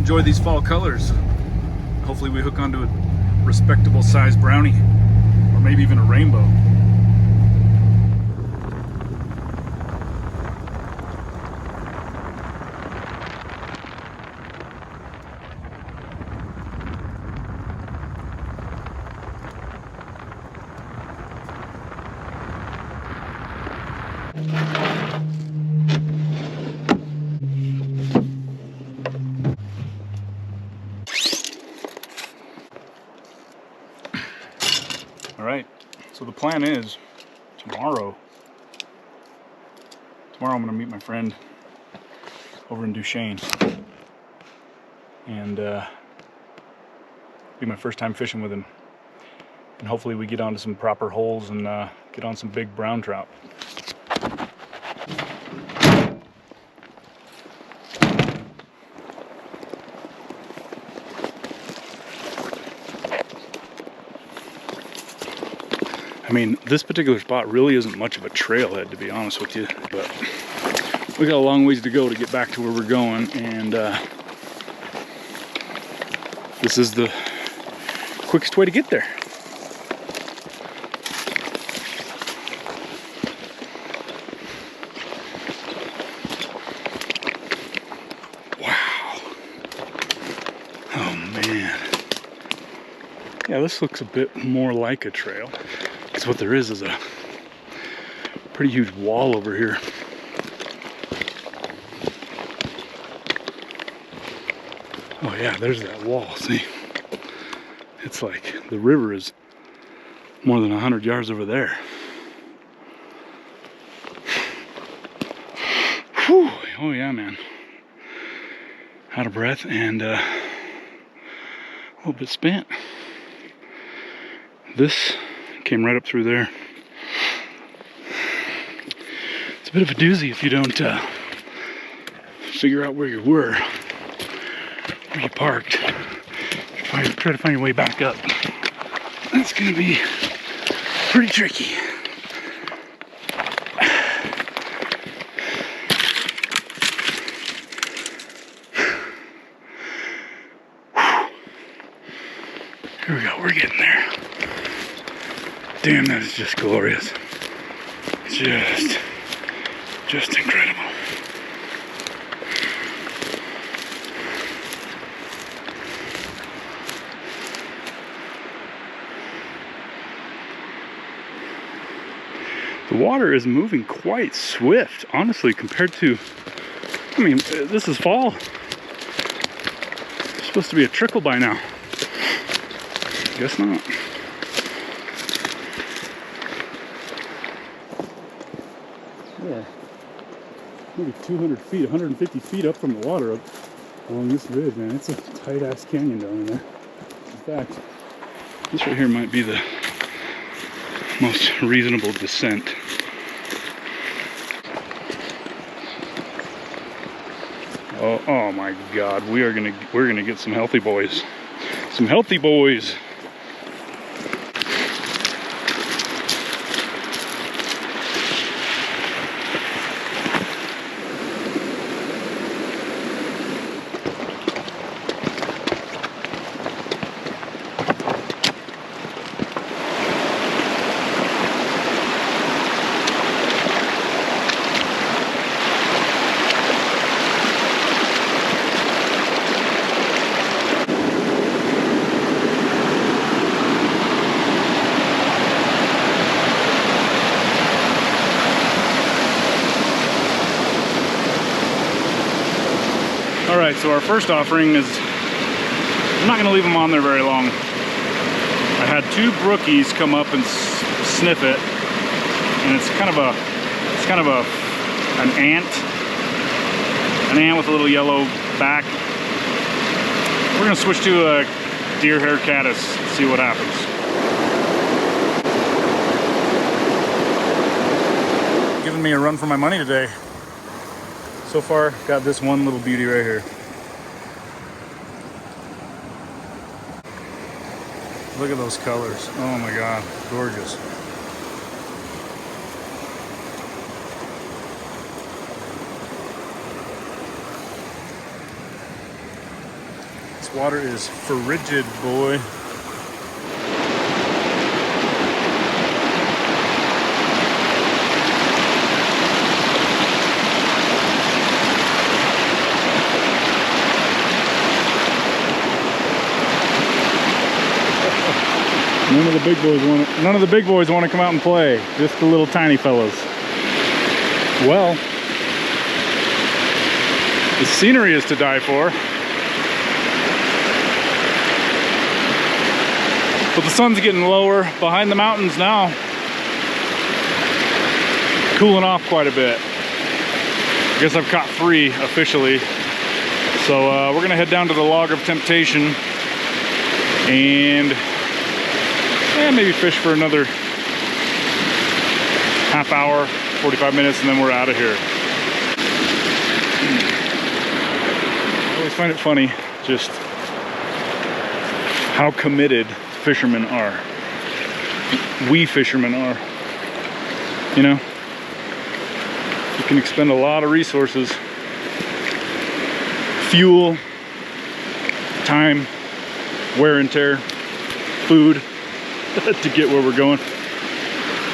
enjoy these fall colors. Hopefully we hook onto a respectable size brownie, or maybe even a rainbow. All right, so the plan is tomorrow I'm gonna meet my friend over in Duchesne, and be my first time fishing with him, and hopefully we get onto some proper holes and get on some big brown trout. I mean, this particular spot really isn't much of a trailhead, to be honest with you, but we got a long ways to go to get back to where we're going, and this is the quickest way to get there. Wow. Oh man. Yeah, this looks a bit more like a trail. Because what there is a pretty huge wall over here. Oh yeah, there's that wall, see? It's like the river is more than 100 yards over there. Whew. Oh yeah, man. Out of breath and a little bit spent. This came right up through there. It's a bit of a doozy if you don't figure out where you were, where you parked. Try to find your way back up. That's gonna be pretty tricky. Here we go, we're getting there. Damn, that is just glorious. Just incredible. The water is moving quite swift, honestly, compared to, I mean, this is fall. It's supposed to be a trickle by now. Guess not. Yeah, maybe 200 feet, 150 feet up from the water up along this ridge, man. It's a tight-ass canyon down in there. In fact, this right here might be the most reasonable descent. Oh my God, we're gonna get some healthy boys. Some healthy boys. Alright, so our first offering is, I'm not going to leave them on there very long. I had two brookies come up and sniff it, and it's kind of an ant with a little yellow back. We're going to switch to a deer hair caddis, see what happens. Giving me a run for my money today. So far, got this one little beauty right here. Look at those colors. Oh my God, gorgeous. Water is frigid, boy. None of the big boys want to come out and play. Just the little tiny fellas. Well, the scenery is to die for. But the sun's getting lower behind the mountains now. Cooling off quite a bit. I guess I've caught 3 officially. So we're gonna head down to the Log of Temptation and maybe fish for another half hour, 45 minutes, and then we're out of here. I always find it funny just how committed fishermen are. We fishermen are. You know, you can expend a lot of resources, fuel, time, wear and tear, food, to get where we're going,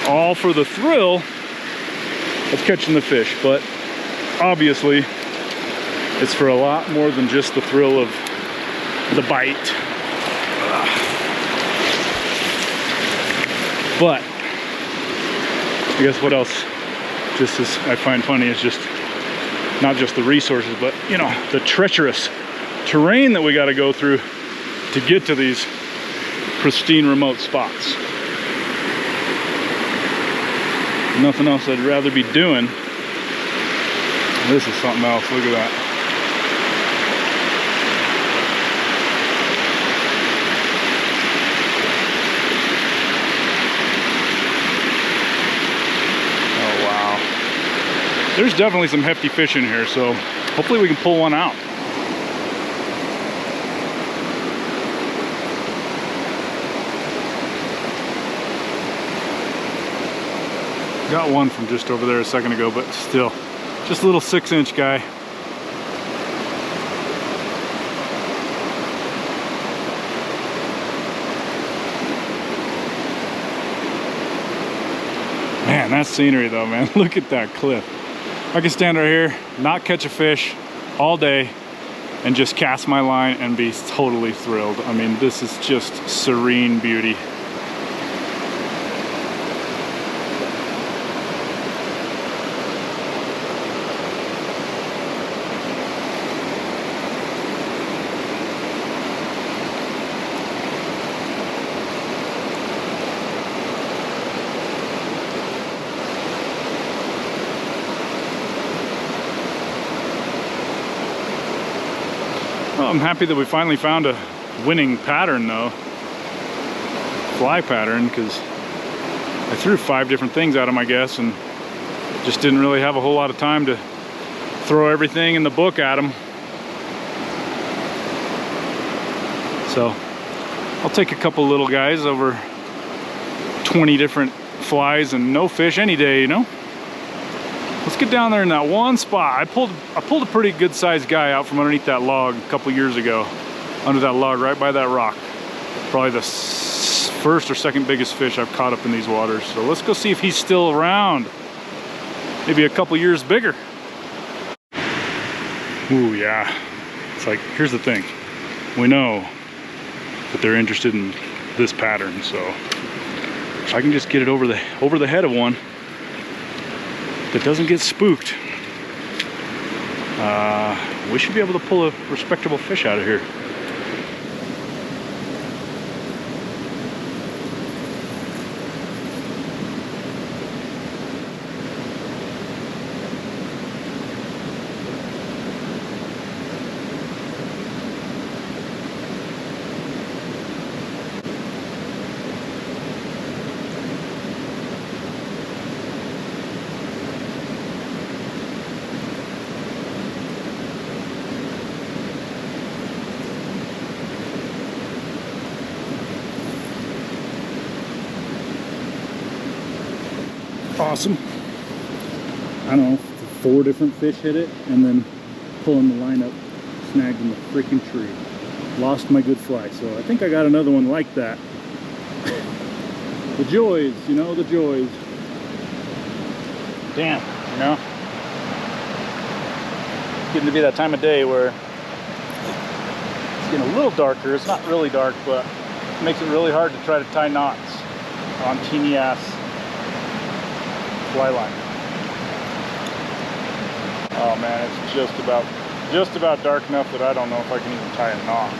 all for the thrill of catching the fish. But obviously it's for a lot more than just the thrill of the bite. But I guess what else just as I find funny is just not just the resources, but you know, the treacherous terrain that we got to go through to get to these pristine remote spots. Nothing else I'd rather be doing. This is something else. Look at that. Oh wow. There's definitely some hefty fish in here, so hopefully we can pull one out. Got one from just over there a second ago, but still, just a little 6-inch guy. Man, that scenery though, man. Look at that cliff. I can stand right here, not catch a fish all day, and just cast my line and be totally thrilled. I mean, this is just serene beauty. Well, I'm happy that we finally found a winning pattern though. Fly pattern, because I threw 5 different things at him, I guess, and just didn't really have a whole lot of time to throw everything in the book at him. So I'll take a couple little guys over 20 different flies and no fish any day, you know? Let's get down there in that one spot. I pulled a pretty good sized guy out from underneath that log a couple years ago. Under that log, right by that rock. Probably the first or second biggest fish I've caught up in these waters. So let's go see if he's still around. Maybe a couple years bigger. Ooh, yeah. It's like, here's the thing. We know that they're interested in this pattern, so if I can just get it over the head of one that doesn't get spooked, we should be able to pull a respectable fish out of here. Awesome. I don't know, 4 different fish hit it, and then pulling the line up, snagged in the freaking tree. lost my good fly. So I think I got another one like that. The joys, you know, the joys. Damn, you know. It's getting to be that time of day where it's getting a little darker. It's not really dark, but it makes it really hard to try to tie knots on teeny ass fly line. Oh man, it's just about dark enough that I don't know if I can even tie a knot.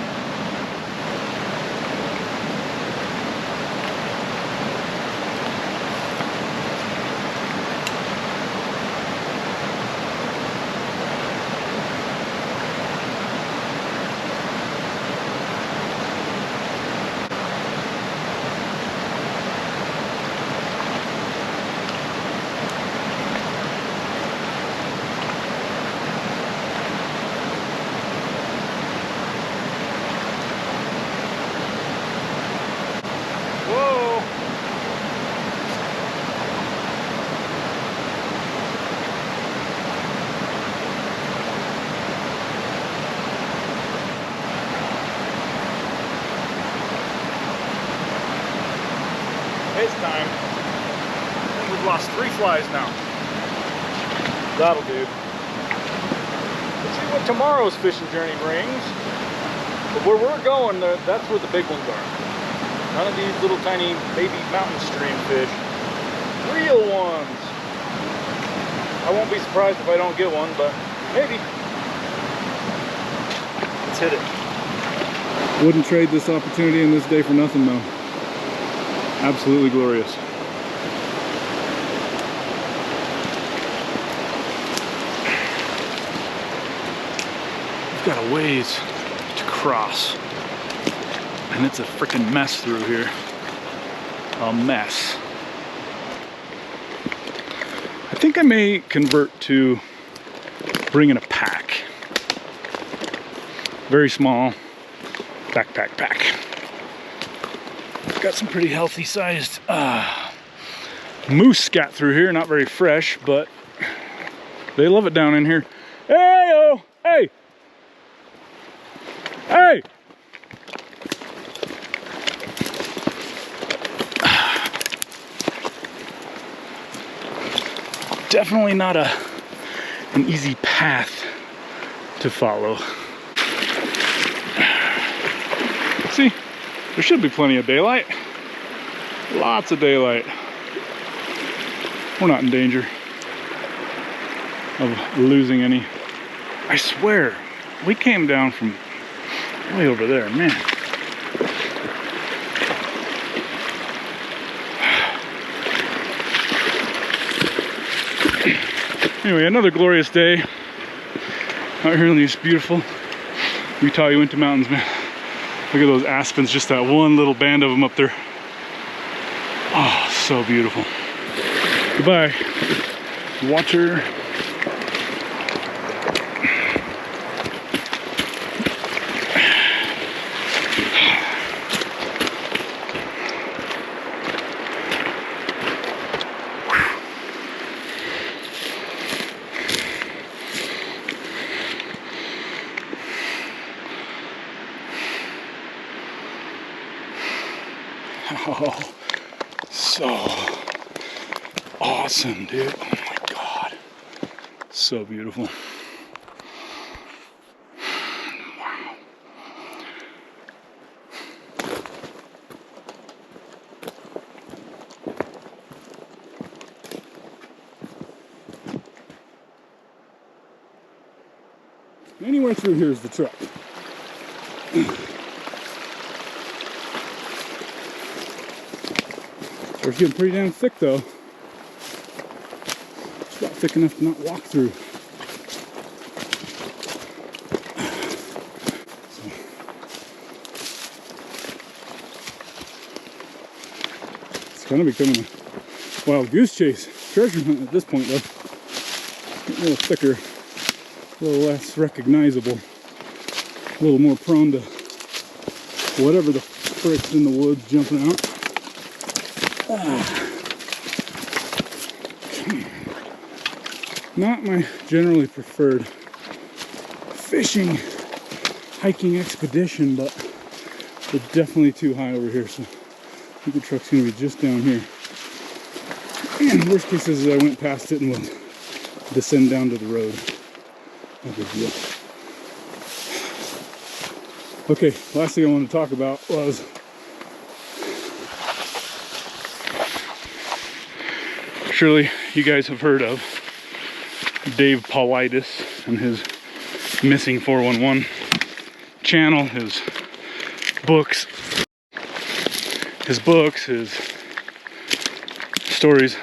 It's time. I think we've lost 3 flies now. That'll do. Let's see what tomorrow's fishing journey brings. But where we're going, that's where the big ones are. None of these little tiny baby mountain stream fish. Real ones. I won't be surprised if I don't get one, but maybe. Let's hit it. Wouldn't trade this opportunity and this day for nothing though. Absolutely glorious. We've got a ways to cross, and it's a freaking mess through here. A mess. I think I may convert to bringing a pack. Very small backpack pack. Got some pretty healthy sized moose scat through here. Not very fresh, but they love it down in here. Hey-o! Hey! Hey! Definitely not an easy path to follow. See? There should be plenty of daylight. Lots of daylight. We're not in danger of losing any. I swear, we came down from way over there, man. Anyway, another glorious day out here in these beautiful Utah Uinta mountains, man. Look at those aspens, just that one little band of them up there. Oh, so beautiful. Goodbye, water. Oh, so awesome, dude. Oh my God. So beautiful. Wow. Anywhere through here is the truck. It's getting pretty damn thick though. It's about thick enough to not walk through. So. It's kind of becoming a wild goose chase. Treasure hunt at this point though. Getting a little thicker, a little less recognizable, a little more prone to whatever the frick's in the woods jumping out. Not my generally preferred fishing hiking expedition, but they're definitely too high over here, so I think the truck's gonna be just down here. And worst case is I went past it and will descend down to the road. No big deal. Okay, last thing I wanted to talk about was surely you guys have heard of Dave Paulides and his Missing 411 channel, his books, his stories,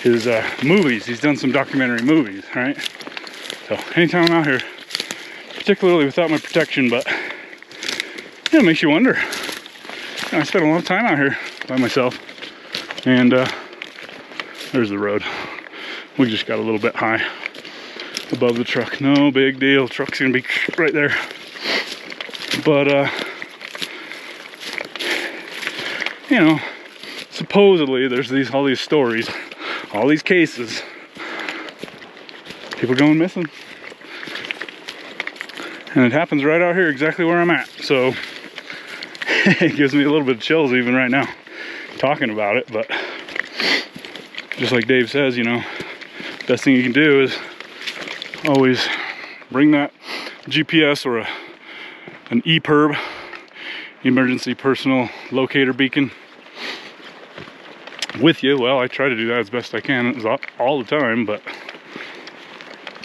his movies. He's done some documentary movies, right? So anytime I'm out here, particularly without my protection, but it makes you wonder. I spent a lot of time out here by myself, and there's the road. We just got a little bit high above the truck. No big deal. Truck's gonna be right there. But you know, supposedly there's all these stories, all these cases, people going missing, and it happens right out here, exactly where I'm at. So it gives me a little bit of chills even right now talking about it. But just like Dave says, you know, best thing you can do is always bring that GPS or an EPIRB, emergency personal locator beacon, with you. Well, I try to do that as best I can. It's all the time, but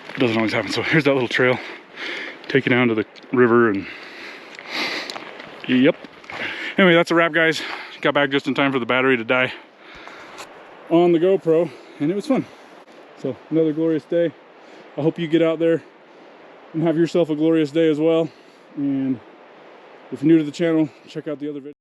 it doesn't always happen. So here's that little trail, take you down to the river, and yep. Anyway, that's a wrap, guys. Got back just in time for the battery to die on the GoPro, and it was fun. So another glorious day. I hope you get out there and have yourself a glorious day as well. And if you're new to the channel, check out the other videos.